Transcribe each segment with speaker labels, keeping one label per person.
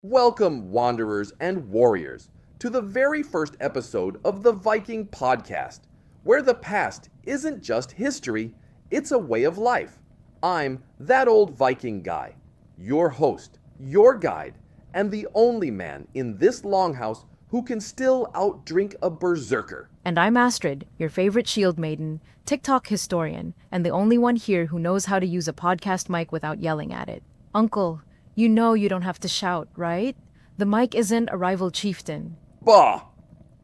Speaker 1: Welcome, wanderers and warriors, to the very first episode of the Viking Podcast, where the past isn't just history, it's a way of life. I'm That Old Viking Guy, your host, your guide, and the only man in this longhouse who can still outdrink a berserker.
Speaker 2: And I'm Astrid, your favorite Shieldmaiden, TikTok historian, and the only one here who knows how to use a podcast mic without yelling at it. Uncle, you know you don't have to shout, right? The mic isn't a rival chieftain.
Speaker 1: Bah!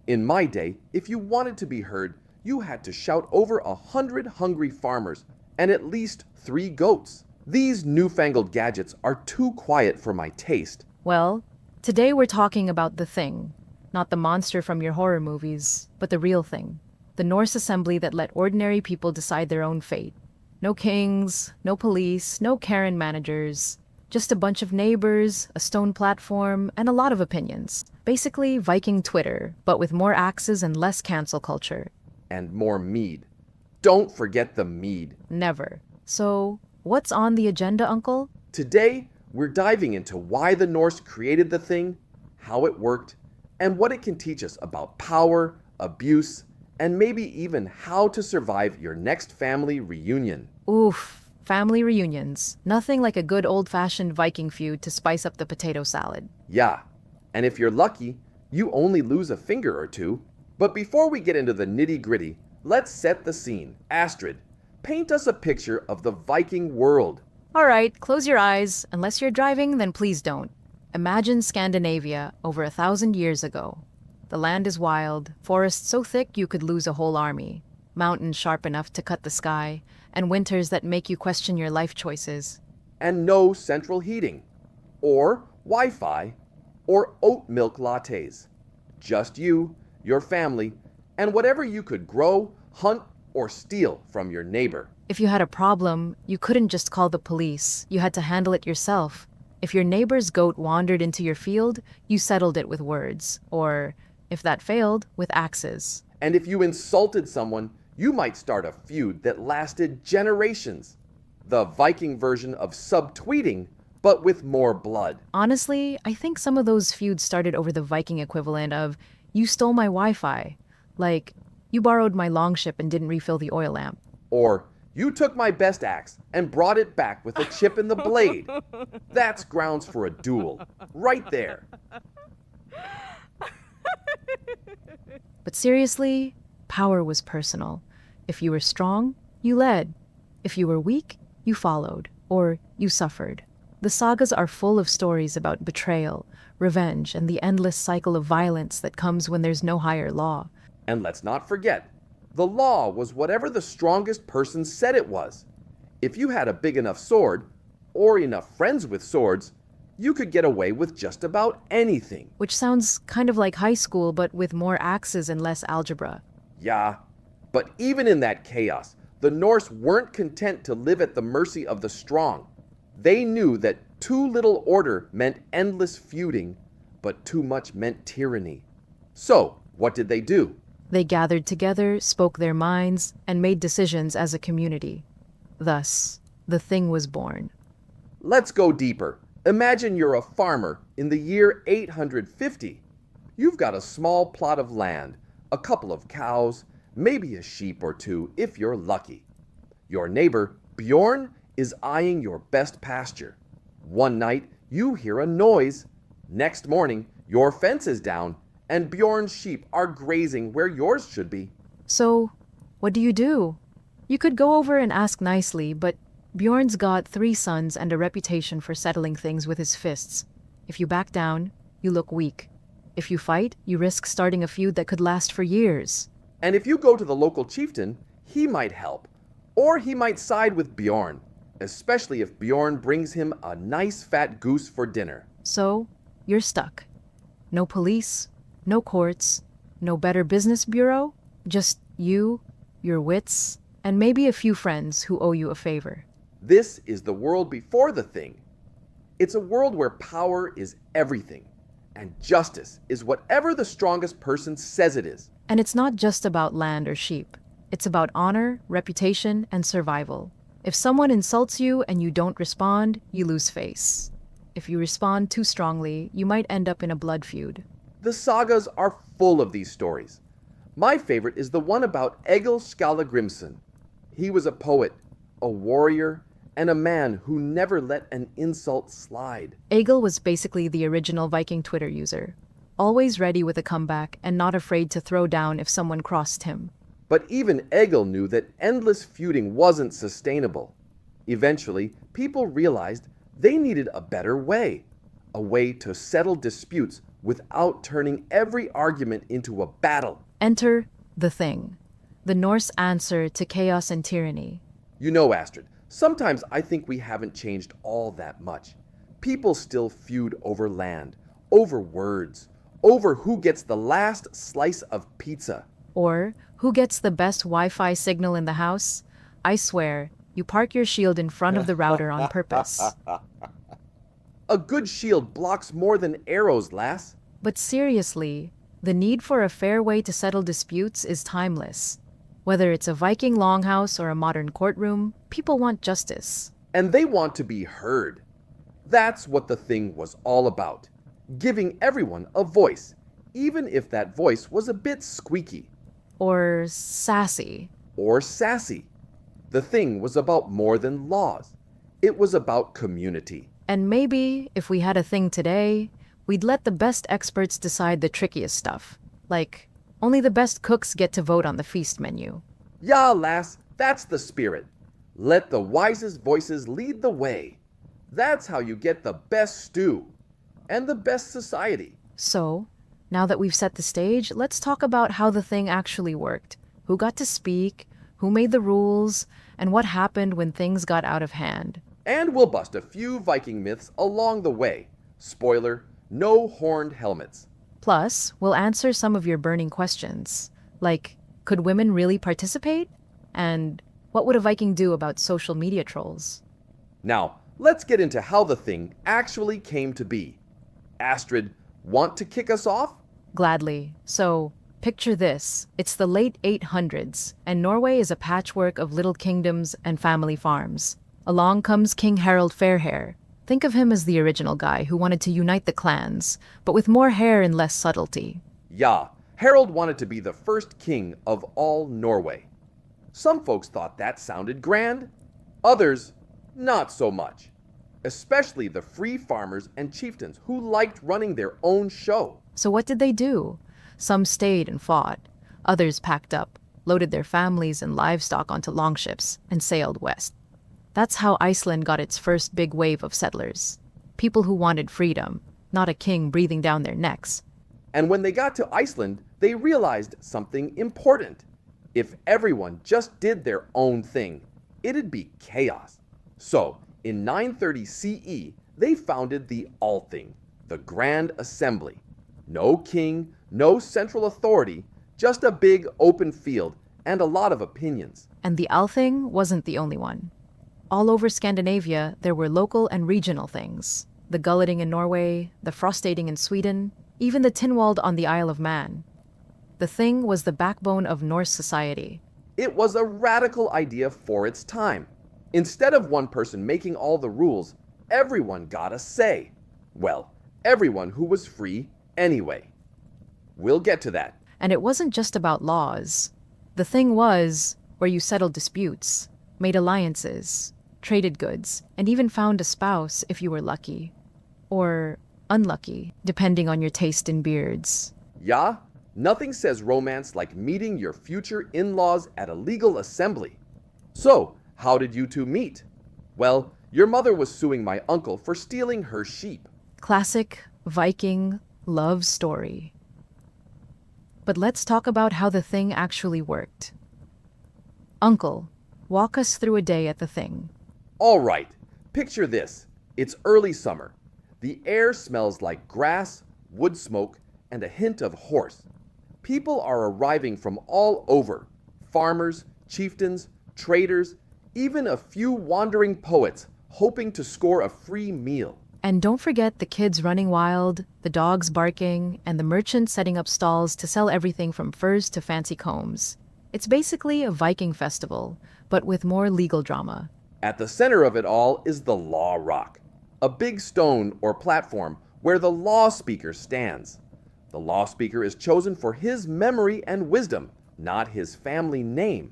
Speaker 1: In my day, if you wanted to be heard, you had to shout over 100 hungry farmers and at least 3 goats. These newfangled gadgets are too quiet for my taste.
Speaker 2: Well, today we're talking about the Thing. Not the monster from your horror movies, but the real thing. The Norse assembly that let ordinary people decide their own fate. No kings, no police, no Karen managers. Just a bunch of neighbors, a stone platform, and a lot of opinions. Basically, Viking Twitter, but with more axes and less cancel culture.
Speaker 1: And more mead. Don't forget the mead.
Speaker 2: Never. So, what's on the agenda, Uncle?
Speaker 1: Today, we're diving into why the Norse created the Thing, how it worked, and what it can teach us about power, abuse, and maybe even how to survive your next family reunion.
Speaker 2: Oof. Family reunions. Nothing like a good old-fashioned Viking feud to spice up the potato salad.
Speaker 1: Yeah, and if you're lucky, you only lose a finger or two. But before we get into the nitty-gritty, let's set the scene. Astrid, paint us a picture of the Viking world.
Speaker 2: All right, close your eyes. Unless you're driving, then please don't. Imagine Scandinavia over 1,000 years ago. The land is wild, forests so thick you could lose a whole army, mountains sharp enough to cut the sky, and winters that make you question your life choices.
Speaker 1: And no central heating, or Wi-Fi, or oat milk lattes. Just you, your family, and whatever you could grow, hunt, or steal from your neighbor.
Speaker 2: If you had a problem, you couldn't just call the police. You had to handle it yourself. If your neighbor's goat wandered into your field, you settled it with words, or, if that failed, with axes.
Speaker 1: And if you insulted someone, you might start a feud that lasted generations. The Viking version of subtweeting, but with more blood.
Speaker 2: Honestly, I think some of those feuds started over the Viking equivalent of, you stole my Wi-Fi. Like, you borrowed my longship and didn't refill the oil lamp.
Speaker 1: Or, you took my best axe and brought it back with a chip in the blade. That's grounds for a duel, right there.
Speaker 2: But seriously, power was personal. If you were strong, you led. If you were weak, you followed, or you suffered. The sagas are full of stories about betrayal, revenge, and the endless cycle of violence that comes when there's no higher law.
Speaker 1: And let's not forget, the law was whatever the strongest person said it was. If you had a big enough sword, or enough friends with swords, you could get away with just about anything.
Speaker 2: Which sounds kind of like high school, but with more axes and less algebra.
Speaker 1: Yeah, but even in that chaos, the Norse weren't content to live at the mercy of the strong. They knew that too little order meant endless feuding, but too much meant tyranny. So, what did they do?
Speaker 2: They gathered together, spoke their minds, and made decisions as a community. Thus, the Thing was born.
Speaker 1: Let's go deeper. Imagine you're a farmer in the year 850. You've got a small plot of land, a couple of cows, maybe a sheep or two if you're lucky. Your neighbor, Bjorn, is eyeing your best pasture. One night, you hear a noise. Next morning, your fence is down, and Bjorn's sheep are grazing where yours should be.
Speaker 2: So, what do? You could go over and ask nicely, but Bjorn's got 3 sons and a reputation for settling things with his fists. If you back down, you look weak. If you fight, you risk starting a feud that could last for years.
Speaker 1: And if you go to the local chieftain, he might help. Or he might side with Bjorn, especially if Bjorn brings him a nice fat goose for dinner.
Speaker 2: So, you're stuck. No police, no courts, no Better Business Bureau, just you, your wits, and maybe a few friends who owe you a favor.
Speaker 1: This is the world before the Thing. It's a world where power is everything, and justice is whatever the strongest person says it is.
Speaker 2: And it's not just about land or sheep. It's about honor, reputation, and survival. If someone insults you and you don't respond, you lose face. If you respond too strongly, you might end up in a blood feud.
Speaker 1: The sagas are full of these stories. My favorite is the one about Egil Skallagrimsson. He was a poet, a warrior, and a man who never let an insult slide.
Speaker 2: Egil was basically the original Viking Twitter user, always ready with a comeback and not afraid to throw down if someone crossed him.
Speaker 1: But even Egil knew that endless feuding wasn't sustainable. Eventually, people realized they needed a better way, a way to settle disputes without turning every argument into a battle.
Speaker 2: Enter the Thing, the Norse answer to chaos and tyranny.
Speaker 1: You know, Astrid, sometimes I think we haven't changed all that much. People still feud over land, over words, over who gets the last slice of pizza.
Speaker 2: Or, who gets the best Wi-Fi signal in the house? I swear, you park your shield in front of the router on purpose.
Speaker 1: A good shield blocks more than arrows, lass.
Speaker 2: But seriously, the need for a fair way to settle disputes is timeless. Whether it's a Viking longhouse or a modern courtroom, people want justice.
Speaker 1: And they want to be heard. That's what the thing was all about. Giving everyone a voice, even if that voice was a bit squeaky.
Speaker 2: Or sassy.
Speaker 1: Or sassy. The thing was about more than laws. It was about community.
Speaker 2: And maybe, if we had a thing today, we'd let the best experts decide the trickiest stuff. Like, only the best cooks get to vote on the feast menu.
Speaker 1: Yeah, lass, that's the spirit. Let the wisest voices lead the way. That's how you get the best stew and the best society.
Speaker 2: So, now that we've set the stage, let's talk about how the thing actually worked. Who got to speak, who made the rules, and what happened when things got out of hand.
Speaker 1: And we'll bust a few Viking myths along the way. Spoiler, no horned helmets.
Speaker 2: Plus, we'll answer some of your burning questions, like, could women really participate? And what would a Viking do about social media trolls?
Speaker 1: Now, let's get into how the thing actually came to be. Astrid, want to kick us off?
Speaker 2: Gladly. So, picture this. It's the late 800s, and Norway is a patchwork of little kingdoms and family farms. Along comes King Harald Fairhair. Think of him as the original guy who wanted to unite the clans, but with more hair and less subtlety.
Speaker 1: Yeah, Harald wanted to be the first king of all Norway. Some folks thought that sounded grand. Others, not so much. Especially the free farmers and chieftains who liked running their own show.
Speaker 2: So what did they do? Some stayed and fought. Others packed up, loaded their families and livestock onto longships, and sailed west. That's how Iceland got its first big wave of settlers. People who wanted freedom, not a king breathing down their necks.
Speaker 1: And when they got to Iceland, they realized something important. If everyone just did their own thing, it'd be chaos. So, in 930 CE, they founded the Althing, the Grand Assembly. No king, no central authority, just a big open field and a lot of opinions.
Speaker 2: And the Althing wasn't the only one. All over Scandinavia, there were local and regional things. The Gulleting in Norway, the Frostating in Sweden, even the Tinwald on the Isle of Man. The thing was the backbone of Norse society.
Speaker 1: It was a radical idea for its time. Instead of one person making all the rules, everyone got a say. Well, everyone who was free anyway. We'll get to that.
Speaker 2: And it wasn't just about laws. The thing was where you settled disputes, made alliances, traded goods, and even found a spouse if you were lucky. Or unlucky, depending on your taste in beards.
Speaker 1: Yeah, nothing says romance like meeting your future in-laws at a legal assembly. So, how did you two meet? Well, your mother was suing my uncle for stealing her sheep.
Speaker 2: Classic Viking love story. But let's talk about how the thing actually worked. Uncle, walk us through a day at the thing.
Speaker 1: All right, picture this. It's early summer. The air smells like grass, wood smoke, and a hint of horse. People are arriving from all over. Farmers, chieftains, traders, even a few wandering poets hoping to score a free meal.
Speaker 2: And don't forget the kids running wild, the dogs barking, and the merchants setting up stalls to sell everything from furs to fancy combs. It's basically a Viking festival, but with more legal drama.
Speaker 1: At the center of it all is the Law Rock, a big stone or platform where the Lawspeaker stands. The Lawspeaker is chosen for his memory and wisdom, not his family name.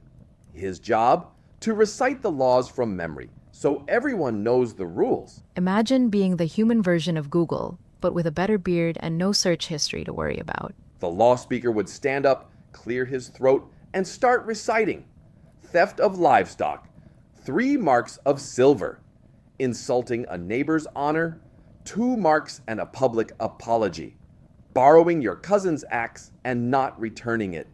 Speaker 1: His job? To recite the laws from memory, so everyone knows the rules.
Speaker 2: Imagine being the human version of Google, but with a better beard and no search history to worry about.
Speaker 1: The Lawspeaker would stand up, clear his throat, and start reciting. Theft of livestock, 3 marks of silver. Insulting a neighbor's honor, 2 marks and a public apology. Borrowing your cousin's axe and not returning it.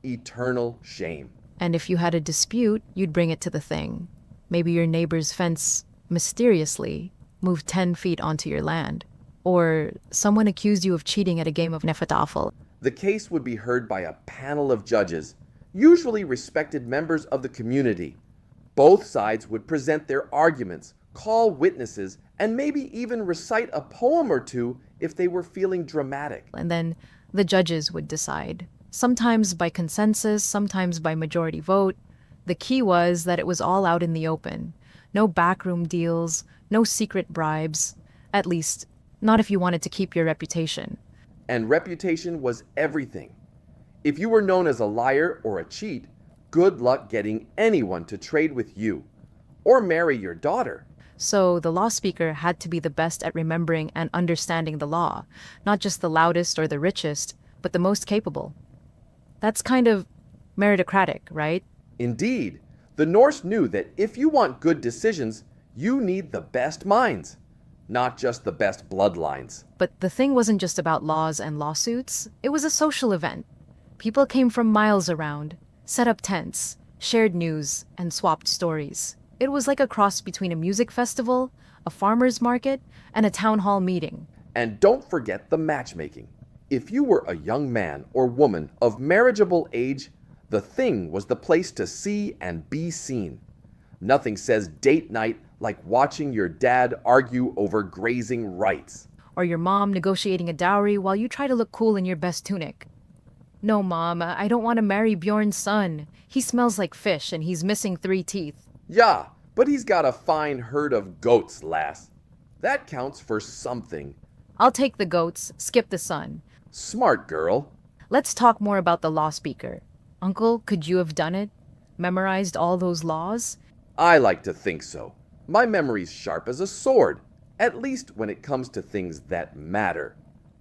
Speaker 1: Eternal shame.
Speaker 2: And if you had a dispute, you'd bring it to the thing. Maybe your neighbor's fence, mysteriously, moved 10 feet onto your land. Or someone accused you of cheating at a game of Nefatafel.
Speaker 1: The case would be heard by a panel of judges, usually respected members of the community. Both sides would present their arguments, call witnesses, and maybe even recite a poem or two if they were feeling dramatic.
Speaker 2: And then the judges would decide. Sometimes by consensus, sometimes by majority vote. The key was that it was all out in the open. No backroom deals, no secret bribes. At least, not if you wanted to keep your reputation.
Speaker 1: And reputation was everything. If you were known as a liar or a cheat, good luck getting anyone to trade with you or marry your daughter.
Speaker 2: So the Lawspeaker had to be the best at remembering and understanding the law, not just the loudest or the richest, but the most capable. That's kind of meritocratic, right?
Speaker 1: Indeed, the Norse knew that if you want good decisions, you need the best minds, not just the best bloodlines.
Speaker 2: But the thing wasn't just about laws and lawsuits. It was a social event. People came from miles around, set up tents, shared news, and swapped stories. It was like a cross between a music festival, a farmer's market, and a town hall meeting.
Speaker 1: And don't forget the matchmaking. If you were a young man or woman of marriageable age, the thing was the place to see and be seen. Nothing says date night like watching your dad argue over grazing rights.
Speaker 2: Or your mom negotiating a dowry while you try to look cool in your best tunic. No, Mom, I don't want to marry Bjorn's son. He smells like fish and he's missing 3 teeth.
Speaker 1: Yeah, but he's got a fine herd of goats, lass. That counts for something.
Speaker 2: I'll take the goats, skip the son.
Speaker 1: Smart girl.
Speaker 2: Let's talk more about the Lawspeaker. Uncle, could you have done it? Memorized all those laws?
Speaker 1: I like to think so. My memory's sharp as a sword, at least when it comes to things that matter.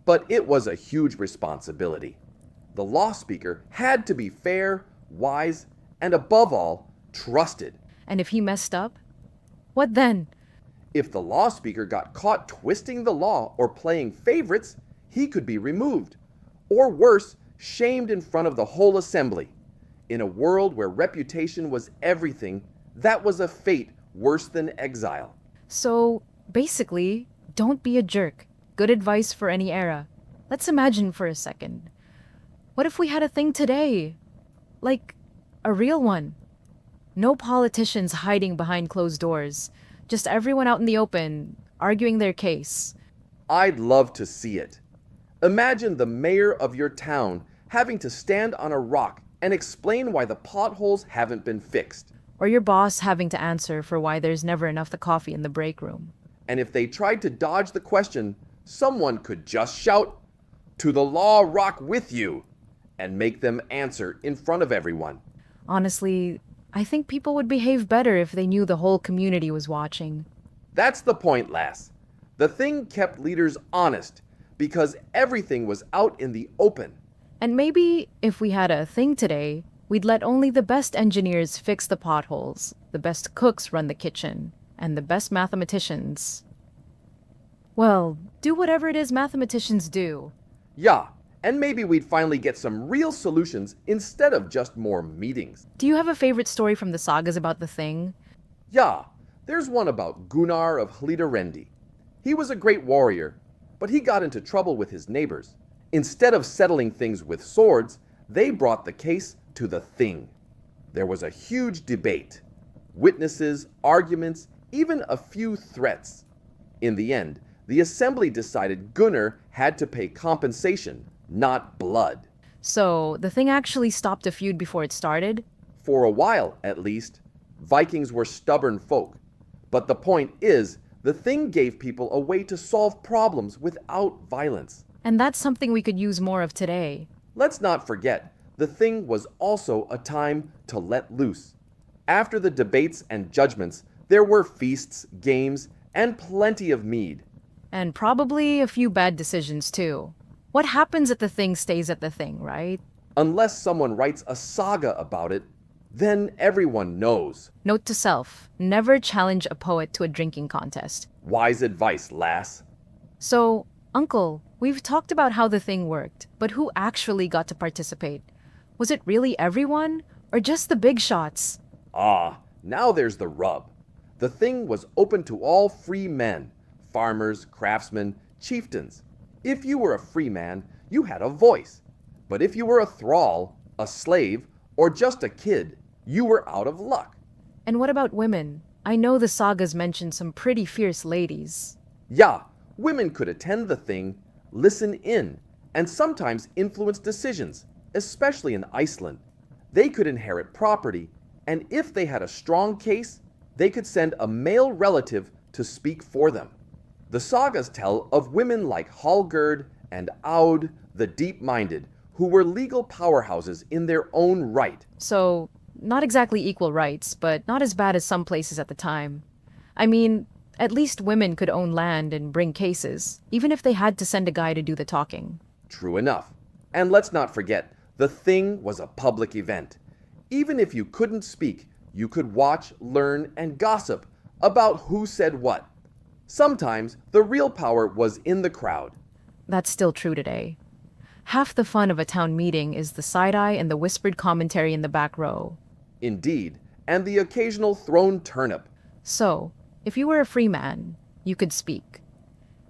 Speaker 1: But it was a huge responsibility. The Lawspeaker had to be fair, wise, and above all, trusted.
Speaker 2: And if he messed up? What then?
Speaker 1: If the Lawspeaker got caught twisting the law or playing favorites, he could be removed. Or worse, shamed in front of the whole assembly. In a world where reputation was everything, that was a fate worse than exile.
Speaker 2: So, basically, don't be a jerk. Good advice for any era. Let's imagine for a second. What if we had a thing today? Like, a real one. No politicians hiding behind closed doors. Just everyone out in the open, arguing their case.
Speaker 1: I'd love to see it. Imagine the mayor of your town having to stand on a rock and explain why the potholes haven't been fixed.
Speaker 2: Or your boss having to answer for why there's never enough the coffee in the break room.
Speaker 1: And if they tried to dodge the question, someone could just shout, "To the law rock with you," and make them answer in front of everyone.
Speaker 2: Honestly, I think people would behave better if they knew the whole community was watching.
Speaker 1: That's the point, lass. The thing kept leaders honest because everything was out in the open.
Speaker 2: And maybe if we had a thing today, we'd let only the best engineers fix the potholes, the best cooks run the kitchen, and the best mathematicians. Well, do whatever it is mathematicians do.
Speaker 1: Yeah, and maybe we'd finally get some real solutions instead of just more meetings.
Speaker 2: Do you have a favorite story from the sagas about the thing?
Speaker 1: Yeah, there's one about Gunnar of Hlíðarendi. He was a great warrior, but he got into trouble with his neighbors. Instead of settling things with swords, they brought the case to the thing. There was a huge debate. Witnesses, arguments, even a few threats. In the end, the assembly decided Gunnar had to pay compensation, not blood.
Speaker 2: So, the thing actually stopped a feud before it started?
Speaker 1: For a while, at least. Vikings were stubborn folk. But the point is, The Thing gave people a way to solve problems without violence.
Speaker 2: And that's something we could use more of today.
Speaker 1: Let's not forget, The Thing was also a time to let loose. After the debates and judgments, there were feasts, games, and plenty of mead.
Speaker 2: And probably a few bad decisions too. What happens at the Thing stays at the Thing, right?
Speaker 1: Unless someone writes a saga about it, then everyone knows.
Speaker 2: Note to self, never challenge a poet to a drinking contest.
Speaker 1: Wise advice, lass.
Speaker 2: So, Uncle, we've talked about how the Thing worked, but who actually got to participate? Was it really everyone, or just the big shots?
Speaker 1: Ah, now there's the rub. The Thing was open to all free men, farmers, craftsmen, chieftains. If you were a free man, you had a voice. But if you were a thrall, a slave, or just a kid, you were out of luck.
Speaker 2: And what about women? I know the sagas mention some pretty fierce ladies.
Speaker 1: Yeah, women could attend the Thing, listen in, and sometimes influence decisions, especially in Iceland. They could inherit property, and if they had a strong case, they could send a male relative to speak for them. The sagas tell of women like Hallgerd and Aud the Deep-Minded, who were legal powerhouses in their own right.
Speaker 2: So, not exactly equal rights, but not as bad as some places at the time. I mean, at least women could own land and bring cases, even if they had to send a guy to do the talking.
Speaker 1: True enough. And let's not forget, the Thing was a public event. Even if you couldn't speak, you could watch, learn, and gossip about who said what. Sometimes the real power was in the crowd.
Speaker 2: That's still true today. Half the fun of a town meeting is the side-eye and the whispered commentary in the back row.
Speaker 1: Indeed, and the occasional thrown turnip.
Speaker 2: So, if you were a free man, you could speak.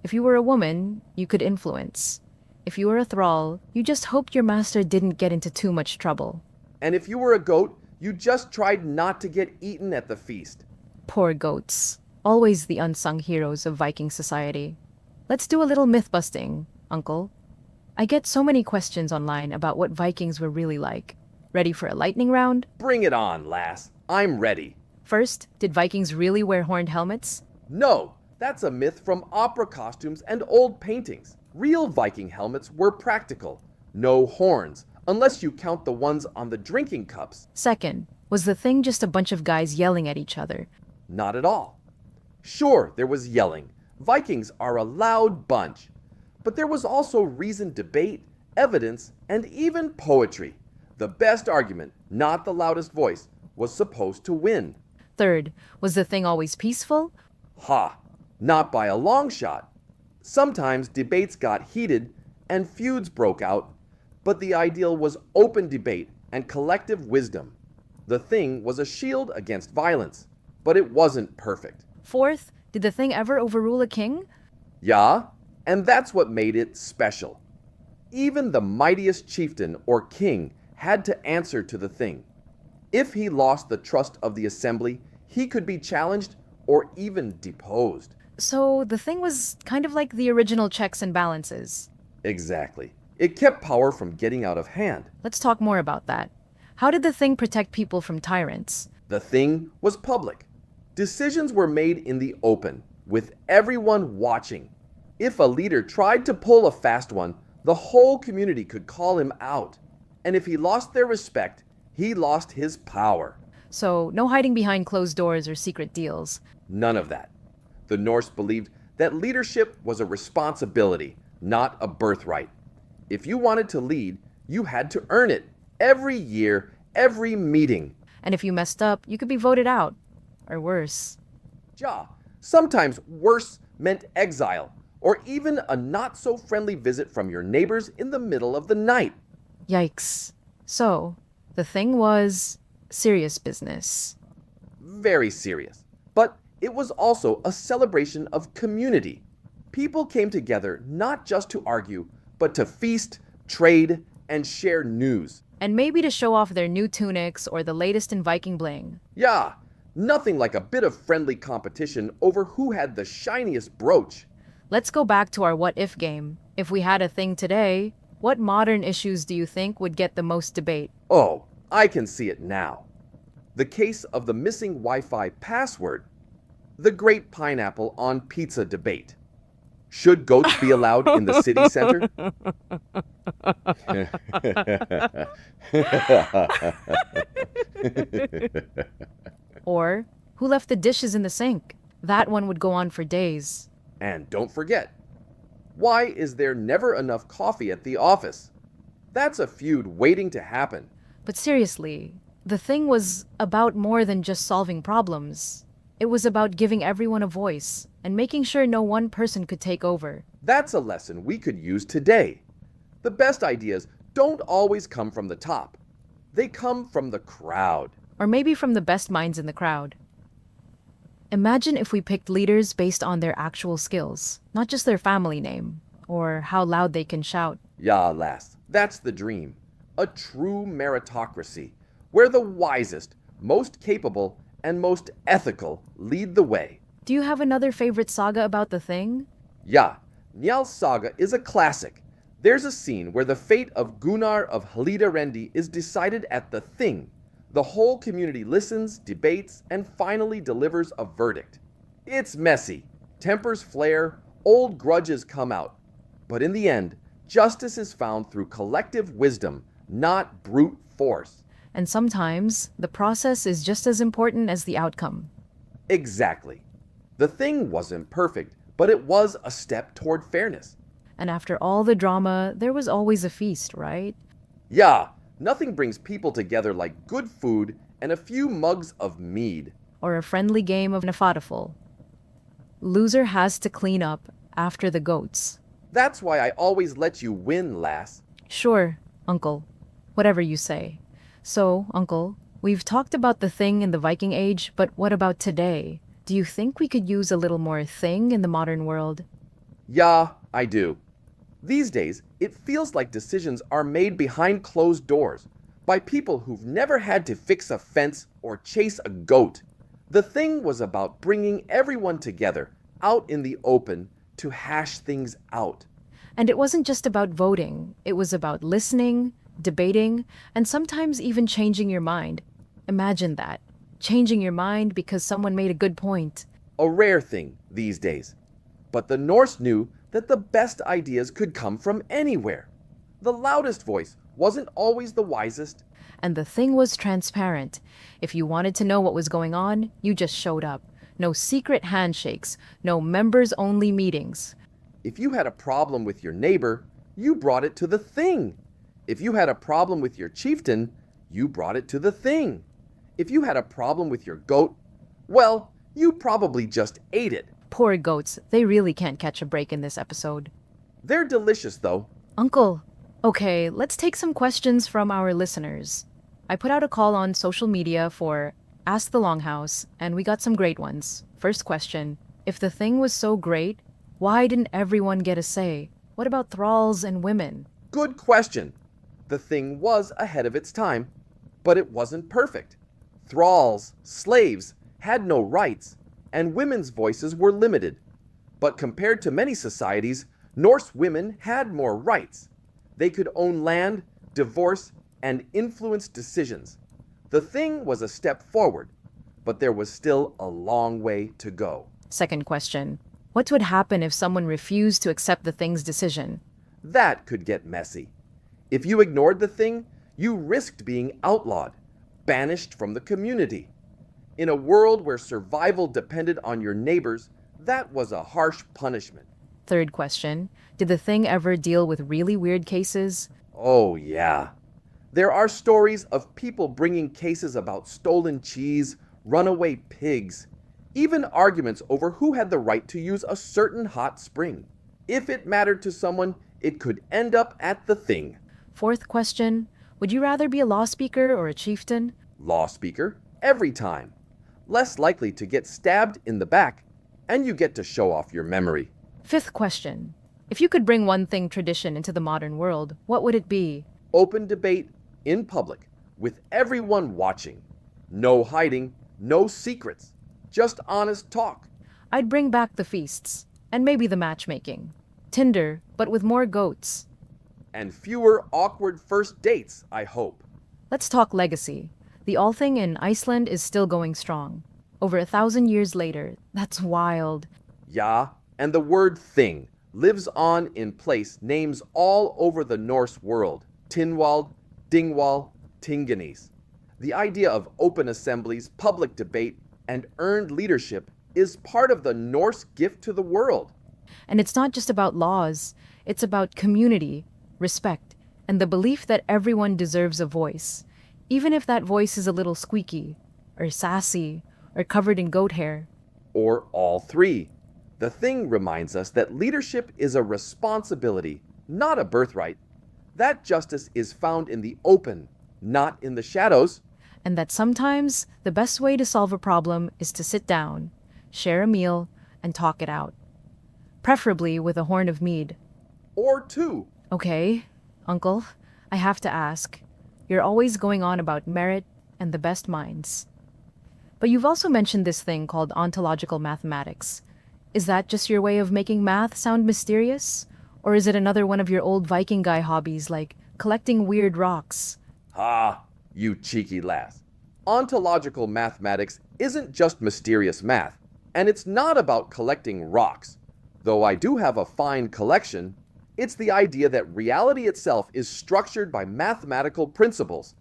Speaker 2: If you were a woman, you could influence. If you were a thrall, you just hoped your master didn't get into too much trouble.
Speaker 1: And if you were a goat, you just tried not to get eaten at the feast.
Speaker 2: Poor goats. Always the unsung heroes of Viking society. Let's do a little myth-busting, Uncle. I get so many questions online about what Vikings were really like. Ready for a lightning round?
Speaker 1: Bring it on, lass. I'm ready.
Speaker 2: First, did Vikings really wear horned helmets?
Speaker 1: No, that's a myth from opera costumes and old paintings. Real Viking helmets were practical. No horns, unless you count the ones on the drinking cups.
Speaker 2: Second, was the Thing just a bunch of guys yelling at each other?
Speaker 1: Not at all. Sure, there was yelling. Vikings are a loud bunch. But there was also reasoned debate, evidence, and even poetry. The best argument, not the loudest voice, was supposed to win.
Speaker 2: Third, was the Thing always peaceful?
Speaker 1: Ha! Not by a long shot. Sometimes debates got heated and feuds broke out, but the ideal was open debate and collective wisdom. The Thing was a shield against violence, but it wasn't perfect.
Speaker 2: Fourth, did the Thing ever overrule a king?
Speaker 1: Yeah, and that's what made it special. Even the mightiest chieftain or king had to answer to the Thing. If he lost the trust of the assembly, he could be challenged or even deposed.
Speaker 2: So the Thing was kind of like the original checks and balances.
Speaker 1: Exactly. It kept power from getting out of hand.
Speaker 2: Let's talk more about that. How did the Thing protect people from tyrants?
Speaker 1: The Thing was public. Decisions were made in the open, with everyone watching. If a leader tried to pull a fast one, the whole community could call him out. And if he lost their respect, he lost his power.
Speaker 2: So no hiding behind closed doors or secret deals.
Speaker 1: None of that. The Norse believed that leadership was a responsibility, not a birthright. If you wanted to lead, you had to earn it. Every year, every meeting.
Speaker 2: And if you messed up, you could be voted out. Or worse.
Speaker 1: Ja, sometimes worse meant exile, or even a not-so-friendly visit from your neighbors in the middle of the night.
Speaker 2: Yikes. So, the Thing was serious business.
Speaker 1: Very serious. But it was also a celebration of community. People came together not just to argue, but to feast, trade, and share news.
Speaker 2: And maybe to show off their new tunics or the latest in Viking bling.
Speaker 1: Yeah, nothing like a bit of friendly competition over who had the shiniest brooch.
Speaker 2: Let's go back to our what-if game. If we had a Thing today, what modern issues do you think would get the most debate?
Speaker 1: Oh, I can see it now. The case of the missing Wi-Fi password. The great pineapple on pizza debate. Should goats be allowed in the city center?
Speaker 2: Or, who left the dishes in the sink? That one would go on for days.
Speaker 1: And don't forget, why is there never enough coffee at the office? That's a feud waiting to happen.
Speaker 2: But seriously, the thing was about more than just solving problems. It was about giving everyone a voice and making sure no one person could take over.
Speaker 1: That's a lesson we could use today. The best ideas don't always come from the top. They come from the crowd.
Speaker 2: Or maybe from the best minds in the crowd. Imagine if we picked leaders based on their actual skills, not just their family name, or how loud they can shout.
Speaker 1: Yeah, lass, that's the dream. A true meritocracy, where the wisest, most capable, and most ethical lead the way.
Speaker 2: Do you have another favorite saga about the thing?
Speaker 1: Yeah, Njáls Saga is a classic. There's a scene where the fate of Gunnar of Hlíðarendi is decided at the Thing. The whole community listens, debates, and finally delivers a verdict. It's messy. Tempers flare, old grudges come out. But in the end, justice is found through collective wisdom, not brute force.
Speaker 2: And sometimes, the process is just as important as the outcome.
Speaker 1: Exactly. The Thing wasn't perfect, but it was a step toward fairness.
Speaker 2: And after all the drama, there was always a feast, right?
Speaker 1: Yeah, nothing brings people together like good food and a few mugs of mead.
Speaker 2: Or a friendly game of Nafataful. Loser has to clean up after the goats.
Speaker 1: That's why I always let you win, lass.
Speaker 2: Sure, Uncle. Whatever you say. So, Uncle, we've talked about the Thing in the Viking Age, but what about today? Do you think we could use a little more thing in the modern world?
Speaker 1: Yeah, I do. These days, it feels like decisions are made behind closed doors by people who've never had to fix a fence or chase a goat. The Thing was about bringing everyone together out in the open to hash things out.
Speaker 2: And it wasn't just about voting. It was about listening, debating, and sometimes even changing your mind. Imagine that. Changing your mind because someone made a good point.
Speaker 1: A rare thing these days. But the Norse knew that the best ideas could come from anywhere. The loudest voice wasn't always the wisest.
Speaker 2: And the Thing was transparent. If you wanted to know what was going on, you just showed up. No secret handshakes, no members-only meetings.
Speaker 1: If you had a problem with your neighbor, you brought it to the Thing. If you had a problem with your chieftain, you brought it to the Thing. If you had a problem with your goat, well, you probably just ate it.
Speaker 2: Poor goats, they really can't catch a break in this episode.
Speaker 1: They're delicious, though.
Speaker 2: Uncle, okay, let's take some questions from our listeners. I put out a call on social media for Ask the Longhouse, and we got some great ones. First question, if the Thing was so great, why didn't everyone get a say? What about thralls and women?
Speaker 1: Good question. The Thing was ahead of its time, but it wasn't perfect. Thralls, slaves, had no rights, and women's voices were limited. But compared to many societies, Norse women had more rights. They could own land, divorce, and influence decisions. The Thing was a step forward, but there was still a long way to go.
Speaker 2: Second question, what would happen if someone refused to accept the Thing's decision?
Speaker 1: That could get messy. If you ignored the Thing, you risked being outlawed, banished from the community. In a world where survival depended on your neighbors, that was a harsh punishment.
Speaker 2: Third question, did the Thing ever deal with really weird cases?
Speaker 1: Oh, yeah. There are stories of people bringing cases about stolen cheese, runaway pigs, even arguments over who had the right to use a certain hot spring. If it mattered to someone, it could end up at the Thing.
Speaker 2: Fourth question, would you rather be a Lawspeaker or a chieftain?
Speaker 1: Lawspeaker, every time. Less likely to get stabbed in the back, and you get to show off your memory.
Speaker 2: Fifth question, if you could bring one thing tradition into the modern world, what would it be?
Speaker 1: Open debate in public, with everyone watching. No hiding, no secrets, just honest talk.
Speaker 2: I'd bring back the feasts, and maybe the matchmaking. Tinder, but with more goats.
Speaker 1: And fewer awkward first dates, I hope.
Speaker 2: Let's talk legacy. The Althing in Iceland is still going strong. Over 1,000 years later. That's wild.
Speaker 1: Yeah, and the word thing lives on in place names all over the Norse world: Tinwald, Dingwall, Tinganes. The idea of open assemblies, public debate, and earned leadership is part of the Norse gift to the world.
Speaker 2: And it's not just about laws, it's about community, respect, and the belief that everyone deserves a voice, even if that voice is a little squeaky, or sassy, or covered in goat hair.
Speaker 1: Or all three. The thing reminds us that leadership is a responsibility, not a birthright. That justice is found in the open, not in the shadows.
Speaker 2: And that sometimes the best way to solve a problem is to sit down, share a meal, and talk it out. Preferably with a horn of mead.
Speaker 1: Or two.
Speaker 2: Okay, Uncle, I have to ask. You're always going on about merit and the best minds. But you've also mentioned this thing called ontological mathematics. Is that just your way of making math sound mysterious? Or is it another one of your old Viking guy hobbies like collecting weird rocks?
Speaker 1: Ah, you cheeky lass. Ontological mathematics isn't just mysterious math, and it's not about collecting rocks. Though I do have a fine collection, it's the idea that reality itself is structured by mathematical principles.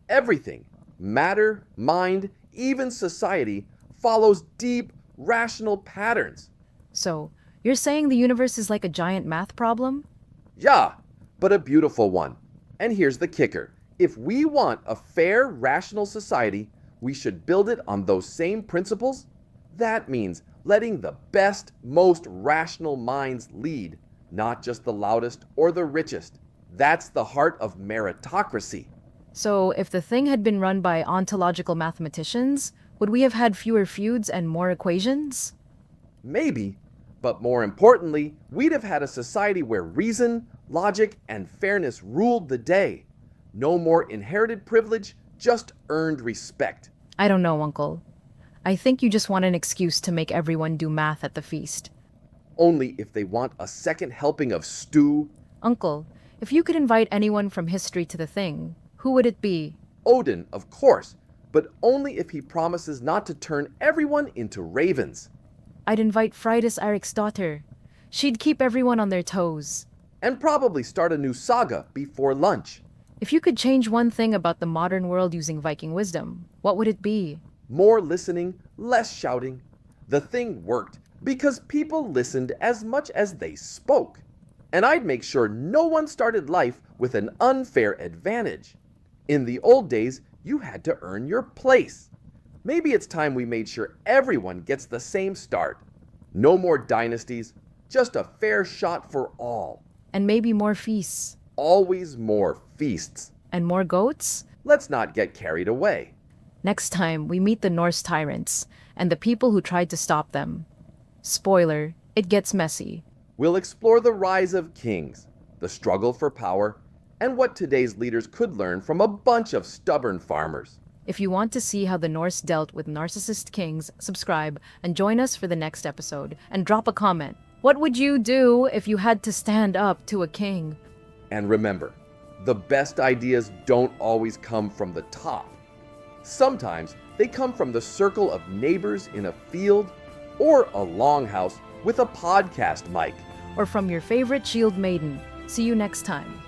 Speaker 1: Everything, matter, mind, even society, follows deep, rational patterns.
Speaker 2: So, you're saying the universe is like a giant math problem?
Speaker 1: Yeah, but a beautiful one. And here's the kicker. If we want a fair, rational society, we should build it on those same principles. That means letting the best, most rational minds lead, not just the loudest or the richest. That's the heart of meritocracy.
Speaker 2: So, if the thing had been run by ontological mathematicians, would we have had fewer feuds and more equations?
Speaker 1: Maybe, but more importantly, we'd have had a society where reason, logic, and fairness ruled the day. No more inherited privilege, just earned respect.
Speaker 2: I don't know, Uncle. I think you just want an excuse to make everyone do math at the feast.
Speaker 1: Only if they want a second helping of stew.
Speaker 2: Uncle, if you could invite anyone from history to the thing, who would it be?
Speaker 1: Odin, of course, but only if he promises not to turn everyone into ravens.
Speaker 2: I'd invite Freydis Eriksdottir. She'd keep everyone on their toes.
Speaker 1: And probably start a new saga before lunch.
Speaker 2: If you could change one thing about the modern world using Viking wisdom, what would it be?
Speaker 1: More listening, less shouting. The thing worked because people listened as much as they spoke. And I'd make sure no one started life with an unfair advantage. In the old days, you had to earn your place. Maybe it's time we made sure everyone gets the same start. No more dynasties, just a fair shot for all.
Speaker 2: And maybe more feasts.
Speaker 1: Always more feasts.
Speaker 2: And more goats?
Speaker 1: Let's not get carried away.
Speaker 2: Next time, we meet the Norse tyrants and the people who tried to stop them. Spoiler, it gets messy.
Speaker 1: We'll explore the rise of kings, the struggle for power, and what today's leaders could learn from a bunch of stubborn farmers.
Speaker 2: If you want to see how the Norse dealt with narcissist kings, subscribe and join us for the next episode. And drop a comment. What would you do if you had to stand up to a king?
Speaker 1: And remember, the best ideas don't always come from the top. Sometimes they come from the circle of neighbors in a field or a longhouse with a podcast mic.
Speaker 2: Or from your favorite Shieldmaiden. See you next time.